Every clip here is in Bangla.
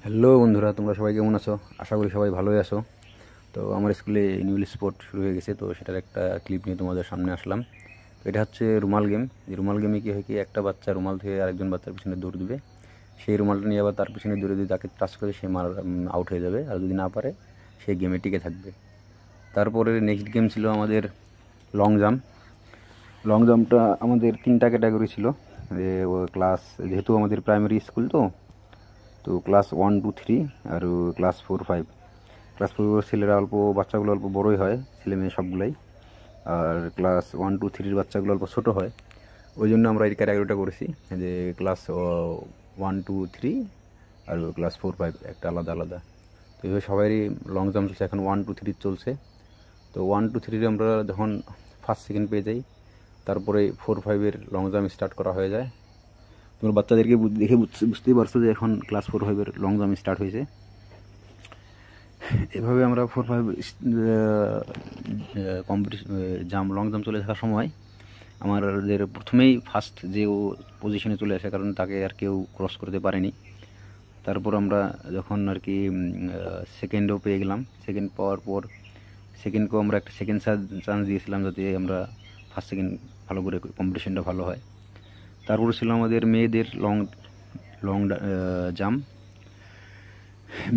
হ্যালো বন্ধুরা, তোমরা সবাই কেমন আছো? আশা করি সবাই ভালোই আছো। তো আমার স্কুলে অ্যানুয়াল স্পোর্ট শুরু হয়ে গেছে, তো সেটার একটা ক্লিপ নিয়ে তোমাদের সামনে আসলাম। তো এটা হচ্ছে রুমাল গেম। এই রুমাল গেমে কী হয় কি, একটা বাচ্চা রুমাল থেকে আরেকজন বাচ্চার পিছনে দৌড় দিবে, সেই রুমালটা নিয়ে আবার তার পিছনে দৌড়ে দিয়ে তাকে টাচ করে সে আউট হয়ে যাবে, আর যদি না পারে সেই গেমে টিকে থাকবে। তারপরে নেক্সট গেম ছিল আমাদের লং জাম্প। লং জাম্পটা আমাদের 3টা ক্যাটাগরি ছিল। ক্লাস, যেহেতু আমাদের প্রাইমারি স্কুল, তো ক্লাস 1, 2, 3 আর ক্লাস 4, 5। ক্লাস 4 ছেলেরা অল্প, বাচ্চাগুলো অল্প বড়ই হয়, ছেলে মেয়ে সবগুলাই। আর ক্লাস 1, 2, 3 বাচ্চাগুলো অল্প ছোটো হয়। ওই জন্য আমরা এই ক্যাটাগরিটা করেছি যে ক্লাস 1, 2, 3 আর ক্লাস 4, 5 একটা আলাদা আলাদা। তো এইভাবে সবারই লং জাম্প চলছে, এখন 1, 2, 3 চলছে। তো 1, 2, 3 আমরা যখন ফার্স্ট সেকেন্ড পেয়ে যাই, তারপরে 4, 5-এর লং জাম্প স্টার্ট করা হয়ে যায়। তোমার বাচ্চাদেরকে দেখে বুঝতেই পারছো যে এখন ক্লাস 4, 5-এর লং জাম্প স্টার্ট হয়েছে। এভাবে আমরা 4, 5 কম্পিটিশন লং জাম্প চলে থাকার সময় আমাদের প্রথমেই ফার্স্ট যে ও পজিশনে চলে আসে, কারণ তাকে আর কেউ ক্রস করতে পারেনি। তারপর আমরা যখন আর কি সেকেন্ডও পেয়ে গেলাম, সেকেন্ড পাওয়ার পর সেকেন্ডকেও আমরা একটা সেকেন্ড চান্স দিয়েছিলাম, যাতে আমরা ফার্স্ট সেকেন্ড ভালো করে কম্পিটিশনটা ভালো হয়। তারপরে ছিল আমাদের মেয়েদের লং জাম্প।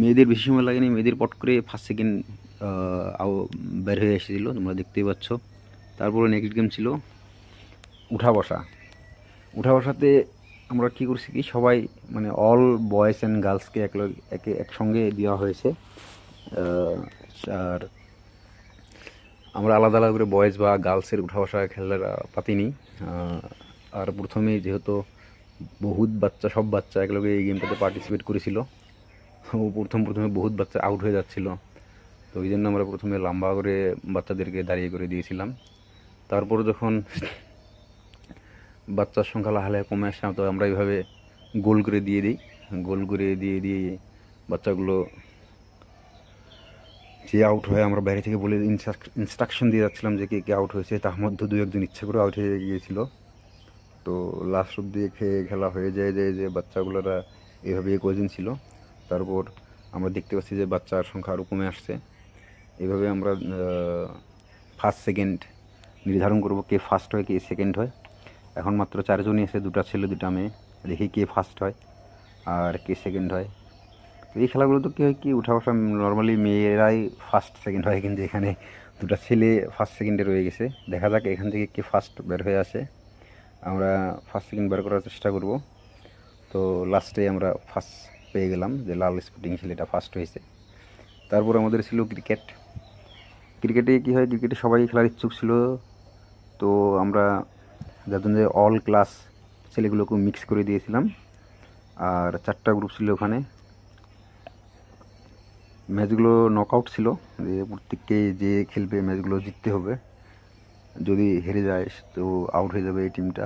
মেয়েদের বেশি সময় লাগেনি, মেয়েদের পট করে ফার্স্ট সেকেন্ড বের হয়ে এসেছিলো, তোমরা দেখতেই পাচ্ছ। তারপরে নেক্সট গেম ছিল উঠা বসা। উঠা বসাতে আমরা কী করছি কি, সবাই মানে অল বয়েজ অ্যান্ড গার্লসকে একসঙ্গে দেওয়া হয়েছে। আর আমরা আলাদা আলাদা করে বয়েজ বা গার্লসের উঠা বসা খেলার পাতিনি। আর প্রথমেই যেহেতু সব বাচ্চা একলগে এই গেমটাতে পার্টিসিপেট করেছিল, প্রথমে বহুত বাচ্চা আউট হয়ে যাচ্ছিল। তো ওই জন্য আমরা প্রথমে লম্বা করে বাচ্চাদেরকে দাঁড়িয়ে করে দিয়েছিলাম। তারপর যখন বাচ্চার সংখ্যা লাহালে কমে আসলাম, তো আমরা এইভাবে গোল করে দিয়ে বাচ্চাগুলো যে আউট হয়ে আমরা বাইরে থেকে বলে ইনস্ট্রাকশন দিয়ে যাচ্ছিলাম যে কে আউট হয়েছে। তার মধ্যে 2-1 ইচ্ছা করে আউট হয়ে গিয়েছিল। তো লাস্ট অব্দি খেলা হয়ে যায় যে বাচ্চাগুলোরা এইভাবে কয়জন ছিল। তারপর আমরা দেখতে পাচ্ছি যে বাচ্চার সংখ্যা আরও কমে আসছে। এইভাবে আমরা ফার্স্ট সেকেন্ড নির্ধারণ করব, কে ফার্স্ট হয় কে সেকেন্ড হয়। এখন মাত্র 4 জনই আছে, 2টা ছেলে 2টা মেয়ে। দেখি কে ফার্স্ট হয় আর কে সেকেন্ড হয়। তো এই খেলাগুলো তো কী হয় কি, উঠা বসা নর্মালি মেয়েরাই ফার্স্ট সেকেন্ড হয়, কিন্তু এখানে 2টা ছেলে ফার্স্ট সেকেন্ডে রয়ে গেছে। দেখা যাক এখান থেকে কে ফার্স্ট বের হয়ে আসে। আমরা ফার্স্ট সেকেন্ড বের করার চেষ্টা করব। তো লাস্টে আমরা ফার্স্ট পেয়ে গেলাম, যে লাল স্পোর্টিং ছেলেটা ফার্স্ট হয়েছে। তারপর আমাদের ছিল ক্রিকেটে কী হয়, ক্রিকেটে সবাই খেলার ইচ্ছুক ছিল। তো আমরা যার জন্য অল ক্লাস ছেলেগুলোকে মিক্স করে দিয়েছিলাম। আর 4টা গ্রুপ ছিল ওখানে। ম্যাচগুলো নকআউট ছিল, যে প্রত্যেককে যে খেলবে ম্যাচগুলো জিততে হবে, যদি হেরে যায় তো আউট হয়ে যাবে এই টিমটা।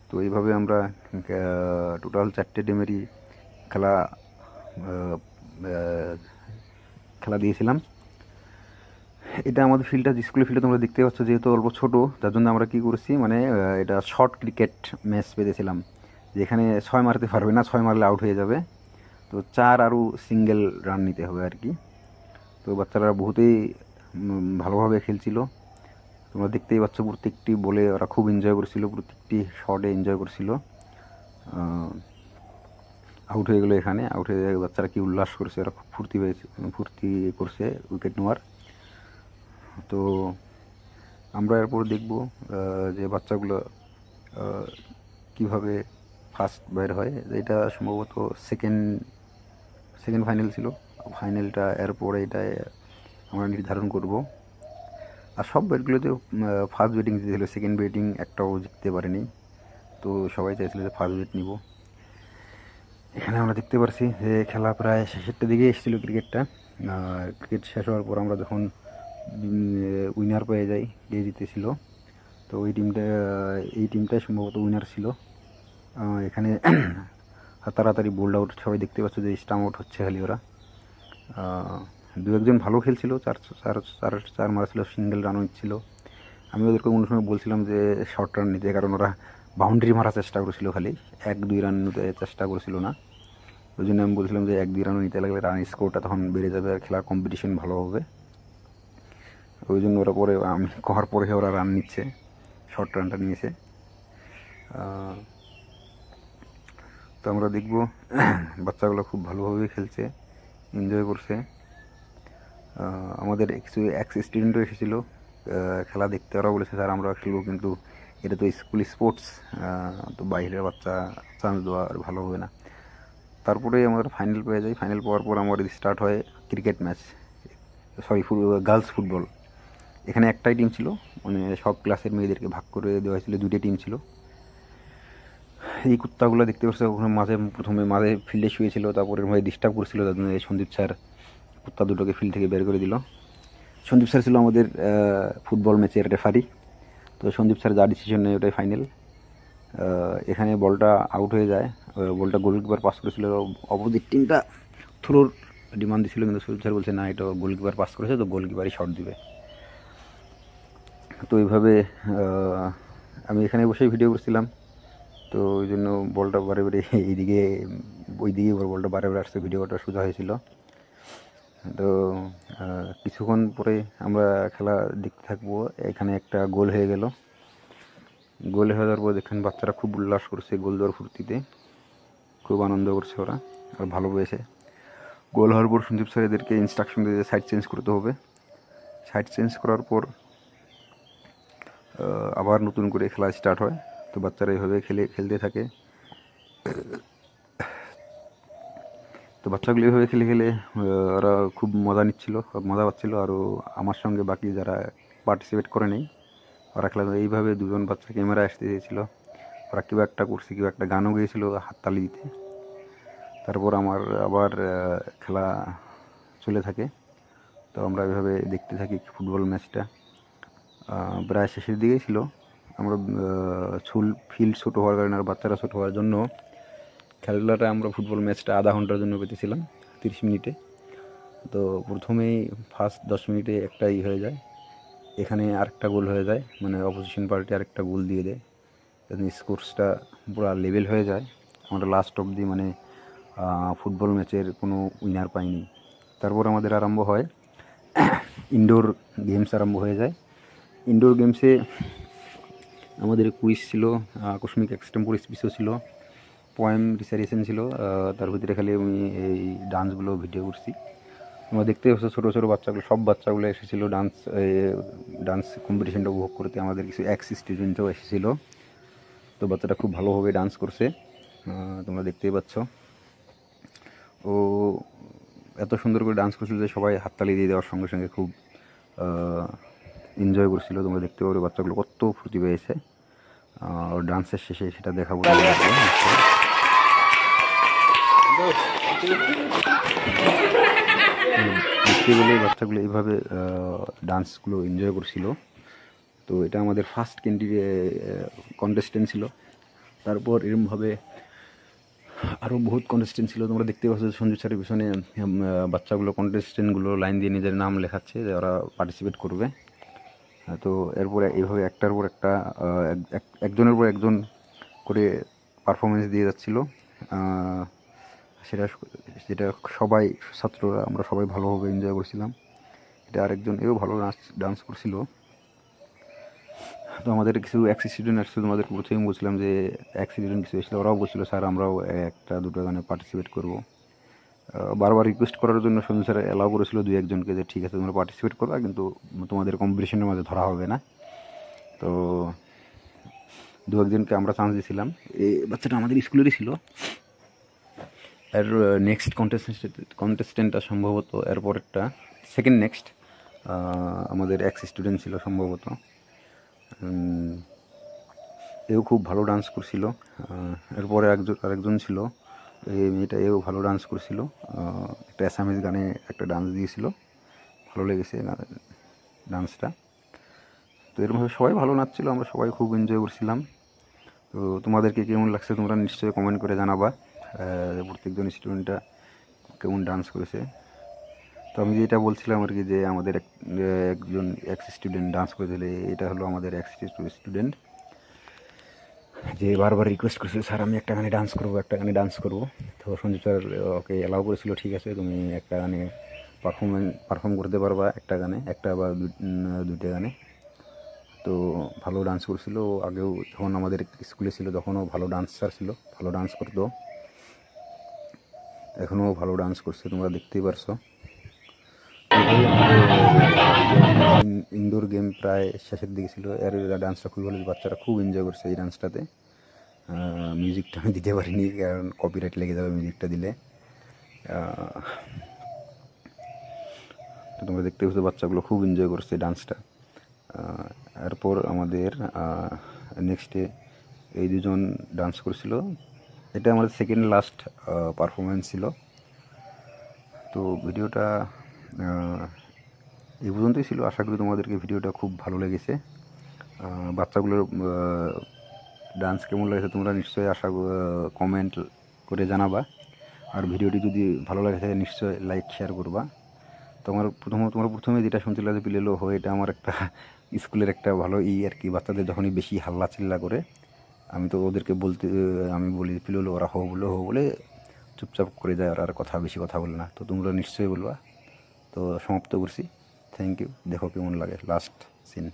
তো এইভাবে আমরা টোটাল 4টে টিমেরই খেলা দিয়েছিলাম। এটা আমাদের ফিল্ডটা, স্কুলের ফিল্ডটা তোমরা দেখতে পাচ্ছ, যেহেতু অল্প ছোটো, তার জন্য আমরা কী করেছি, মানে এটা শর্ট ক্রিকেট ম্যাচ পেতেছিলাম, যেখানে 6 মারতে পারবে না, 6 মারলে আউট হয়ে যাবে। তো 4 আরও সিঙ্গেল রান নিতে হবে আর কি। তো বাচ্চারা বহুতেই ভালোভাবে খেলছিল, তোমরা দেখতেই পাচ্ছ। প্রত্যেকটি বলে ওরা খুব এনজয় করছিল, প্রত্যেকটি শটে এনজয় করছিল। আউট হয়ে গেলো এখানে, আউট হয়ে বাচ্চারা কি উল্লাস করছে, ওরা খুব ফুর্তি করছে উইকেট নেওয়ার। তো আমরা এরপর দেখব যে বাচ্চাগুলো কিভাবে ফার্স্ট বের হয়। এটা সম্ভবত সেকেন্ড ফাইনাল ছিল, ফাইনালটা এরপরে এটাই আমরা নির্ধারণ করব। আর সব ব্যাটগুলোতে ফার্স্ট ব্যাটিং জিতেছিল, সেকেন্ড ব্যাটিং একটাও জিততে পারেনি। তো সবাই চাইছিল যে ফার্স্ট ব্যাট নিব। এখানে আমরা দেখতে পারছি যে খেলা প্রায় শেষেরটা দিকে এসেছিলো ক্রিকেটটা। আর ক্রিকেট শেষ হওয়ার পর আমরা যখন উইনার পেয়ে যাই, যে জিতেছিল, তো এই টিমটাই সম্ভবত উইনার ছিল। এখানে তাড়াতাড়ি বোল্ড আউট, সবাই দেখতে পাচ্ছ যে স্টাম্প আউট হচ্ছে খালি ওরা। 2-1 ভালো খেলছিল, চার মারা ছিল, সিঙ্গেল রানও ছিল। আমি ওদেরকে কোনো সময় বলছিলাম যে শর্ট রান নিতে, কারণ ওরা বাউন্ডারি মারার চেষ্টা করেছিল, খালি 1-2 রান নিতে চেষ্টা করেছিল না। ওই জন্য আমি বলছিলাম যে 1-2 রানও নিতে লাগলে রান স্কোরটা তখন বেড়ে যাবে আর খেলার কম্পিটিশন ভালো হবে। ওই জন্য ওরা পরে আমি করার পরে ওরা রান নিচ্ছে, শর্ট রানটা নিয়েছে। তো আমরা দেখব বাচ্চাগুলো খুব ভালোভাবে খেলছে, এনজয় করছে। আমাদের কিছু এক্স স্টুডেন্টও এসেছিলো খেলা দেখতে, ওরা বলেছে স্যার আমরা খেলবো, কিন্তু এটা তো স্কুল স্পোর্টস, তো বাইরের বাচ্চা চান্স দেওয়া আর ভালো হবে না। তারপরে আমরা ফাইনাল পেয়ে যাই। ফাইনাল পাওয়ার পর আমার স্টার্ট হয় cricket match, sorry girls football. এখানে একটাই টিম ছিল, মানে সব ক্লাসের মেয়েদেরকে ভাগ করে দেওয়া হয়েছিল, 2টে টিম ছিল। এই কুত্তাগুলো দেখতে পাচ্ছ ওখানে প্রথমে মাঝে ফিল্ডে শুয়েছিল, তারপরে ভাই ডিস্টার্ব করছিল, তার জন্য সন্দীপ স্যার কুত্তা দুটোকে ফিল্ড থেকে বের করে দিল। সন্দীপ স্যার ছিল আমাদের ফুটবল ম্যাচের রেফারি, তো সন্দীপ স্যার যা ডিসিশন নেয় ওটাই ফাইনাল। এখানে বলটা আউট হয়ে যায়, বলটা গোলকিপার পাস করেছিল, অপোজিট টিমটা থ্রোর ডিমান্ড দিয়েছিল, কিন্তু সন্দীপ স্যার বলছে না এটা গোলকিপার পাস করেছে, তো গোলকিপারই শট দিবে। তো এইভাবে আমি এখানে বসেই ভিডিও করছিলাম, তো ওই জন্য বলটা বারে বারে এইদিকে ওইদিকে বলটা বারে বারে আসছে, ভিডিওটা সোজা হয়েছিল। তো কিছুক্ষণ পরে আমরা খেলা দেখতে থাকবো। এখানে একটা গোল হয়ে গেল, গোল হয়ে যাওয়ার পর দেখেন বাচ্চারা খুব উল্লাস করছে, গোল দেওয়ার ফুর্তিতে খুব আনন্দ করছে ওরা, আর ভালো পেয়েছে। গোল হওয়ার পর সন্দীপ স্যার এদেরকে ইনস্ট্রাকশন দিয়ে সাইড চেঞ্জ করতে হবে। সাইড চেঞ্জ করার পর আবার নতুন করে খেলা স্টার্ট হয়। তো বাচ্চারা এইভাবে খেলতে থাকে। তো বাচ্চাগুলো এইভাবে খেলে খেলে ওরা খুব মজা নিচ্ছিল, মজা পাচ্ছিল। আরও আমার সঙ্গে বাকি যারা পার্টিসিপেট করে নেই ওরা খেলা এইভাবে, 2জন বাচ্চা ক্যামেরা আসতে চেয়েছিল, ওরা কেউ একটা করছে, কেউ একটা গানও গেয়েছিল হাততালি দিতে। তারপর আমার আবার খেলা চলে থাকে। তো আমরা এইভাবে দেখতে থাকি ফুটবল ম্যাচটা। প্রায় শেষের দিকেই ছিল। আমরা ফিল্ড ছোটো হওয়ার কারণে আর বাচ্চারা ছোটো হওয়ার জন্য খেলাটা আমরা ফুটবল ম্যাচটা আধা ঘন্টার জন্য পেতেছিলাম, 30 মিনিটে। তো প্রথমেই ফার্স্ট 10 মিনিটে একটা হয়ে যায়, এখানে আরেকটা গোল হয়ে যায়, মানে অপোজিশন পার্টি আরেকটা গোল দিয়ে দেয়, স্কোরসটা পুরো লেভেল হয়ে যায়। আমরা লাস্ট অবধি মানে ফুটবল ম্যাচের কোনো উইনার পাইনি। তারপর আমাদের আরম্ভ হয় ইনডোর গেমস আরম্ভ হয়ে যায়। ইনডোর গেমসে আমাদের কুইজ ছিল, আকস্মিক এক্সটেম্পোর স্পিচও ছিল, পোয়েম রিসাইটেশন ছিল, তার ভিতরে খালি আমি এই ডান্সগুলো ভিডিও করছি। তোমরা দেখতে পাচ্ছ ছোটো ছোটো বাচ্চাগুলো, সব বাচ্চাগুলো এসেছিলো ডান্স কম্পিটিশানটা উপভোগ করতে। আমাদের কিছু এক্স স্টুডেন্টও এসেছিলো, তো বাচ্চাটা খুব ভালোভাবে ডান্স করছে, তোমরা দেখতেই পাচ্ছ। ও এত সুন্দর করে ডান্স করছিল যে সবাই হাততালি দিয়ে দেওয়ার সঙ্গে সঙ্গে খুব এনজয় করছিল। তোমরা দেখতে পারো বাচ্চাগুলো কত ফুর্তি পেয়েছে। ওর ডান্সের শেষে সেটা দেখাবো। দেখতে গেলে বাচ্চাগুলো এইভাবে ডান্সগুলো এনজয় করছিল। তো এটা আমাদের ফার্স্ট কন্টেস্টেন্ট ছিল। তারপর এরকমভাবে আরও বহুত কন্টেস্টেন্ট ছিল। তোমরা দেখতে পাচ্ছ সঞ্জু স্যারের পিছনে বাচ্চাগুলো কন্টেস্টেন্টগুলো লাইন দিয়ে নিজের নাম লেখাচ্ছে যে ওরা পার্টিসিপেট করবে। তো এরপরে এইভাবে একটার পর একটা একজনের পর একজন করে পারফরমেন্স দিয়ে যাচ্ছিলো। সেটা সবাই ছাত্ররা আমরা সবাই ভালোভাবে এনজয় করছিলাম। এটা আরেকজন এও ভালো ডান্স করছিল। তো আমাদের কিছু এক্স স্টুডেন্ট আসছিল, তোমাদের প্রথমেই বলছিলাম যে এক্স স্টুডেন্ট কিছু এসেছিলো, ওরাও বলছিল স্যার আমরাও 1-2 গানে পার্টিসিপেট করবো। বারবার রিকোয়েস্ট করার জন্য সঞ্জু স্যার অ্যালাউ করেছিল 2-1 জনকে যে ঠিক আছে তোমরা পার্টিসিপেট করবা, কিন্তু তোমাদের কম্পিটিশনের মাঝে ধরা হবে না। তো 2-1জনকে আমরা চান্স দিয়েছিলাম। এই বাচ্চাটা আমাদের স্কুলেরই ছিল। এর নেক্সট কন্টেস্টেন্টটা সম্ভবত এরপর একটা সেকেন্ড নেক্সট আমাদের এক্স স্টুডেন্ট ছিল সম্ভবত। এও খুব ভালো ডান্স করছিল। এরপরে আরেকজন ছিল, এই মেয়েটা এও ভালো ডান্স করছিল। একটা অ্যাসামিজ গানে একটা ডান্স দিয়েছিল, ভালো লেগেছে ডান্সটা। তো এরকমভাবে সবাই ভালো নাচছিল, আমরা সবাই খুব এনজয় করছিলাম। তো তোমাদেরকে কেমন লাগছে তোমরা নিশ্চয়ই কমেন্ট করে জানাবা প্রত্যেকজন স্টুডেন্টটা কেমন ডান্স করেছে। তো আমি যেটা বলছিলাম আর কি যে আমাদের একজন এক্স স্টুডেন্ট ডান্স করেছিল, এটা হলো আমাদের এক্স স্টুডেন্ট। যে বারবার রিকোয়েস্ট করছিল স্যার আমি একটা গানে ডান্স করবো। তো সঞ্জীব স্যার ওকে অ্যালাউ করেছিল, ঠিক আছে তুমি একটা গানে পারফর্ম করতে পারবা, একটা গানে, একটা বা দুইটা গানে। তো ভালো ডান্স করছিল। আগেও যখন আমাদের স্কুলে ছিল তখনও ভালো ডান্সার ছিল, ভালো ডান্স করতো, এখনও ভালো ডান্স করছে, তোমরা দেখতেই পারছো। ইনডোর গেম প্রায় শেষের দিকে ছিল, এর ডান্সটা খুবই ভালো, বাচ্চারা খুব এনজয় করছে এই ডান্সটাতে। মিউজিকটা আমি দিতে পারিনি কারণ কপিরাইট লেগে যাবে মিউজিকটা দিলে। তো তোমরা দেখতে পাচ্ছ বাচ্চাগুলো খুব এনজয় করছে ডান্সটা। এরপর আমাদের নেক্সটে এই দুজন ডান্স করছিল, এটা আমাদের সেকেন্ড লাস্ট পারফরমেন্স ছিল। তো ভিডিওটা এই পর্যন্তই ছিল। আশা করি তোমাদেরকে ভিডিওটা খুব ভালো লেগেছে। বাচ্চাগুলোর ডান্স কেমন লেগেছে তোমরা নিশ্চয়ই কমেন্ট করে জানাবা। আর ভিডিওটি যদি ভালো লাগে থাকে নিশ্চয়ই লাইক শেয়ার করবা। তোমরা প্রথমে যেটা শুনছিল যে পিলেলো হো, এটা আমার একটা স্কুলের একটা ভালো আর কি। বাচ্চাদের যখনই বেশি হাল্লা চিল্লা করে আমি তো ওদেরকে আমি বলি পিলেলো, ওরা হো বলে চুপচাপ করে যায়, আর বেশি কথা বলে না। তো তোমরা নিশ্চয়ই বলবা। তো সমাপ্ত করছি, থ্যাংক ইউ। দেখো কেমন লাগে লাস্ট সিন।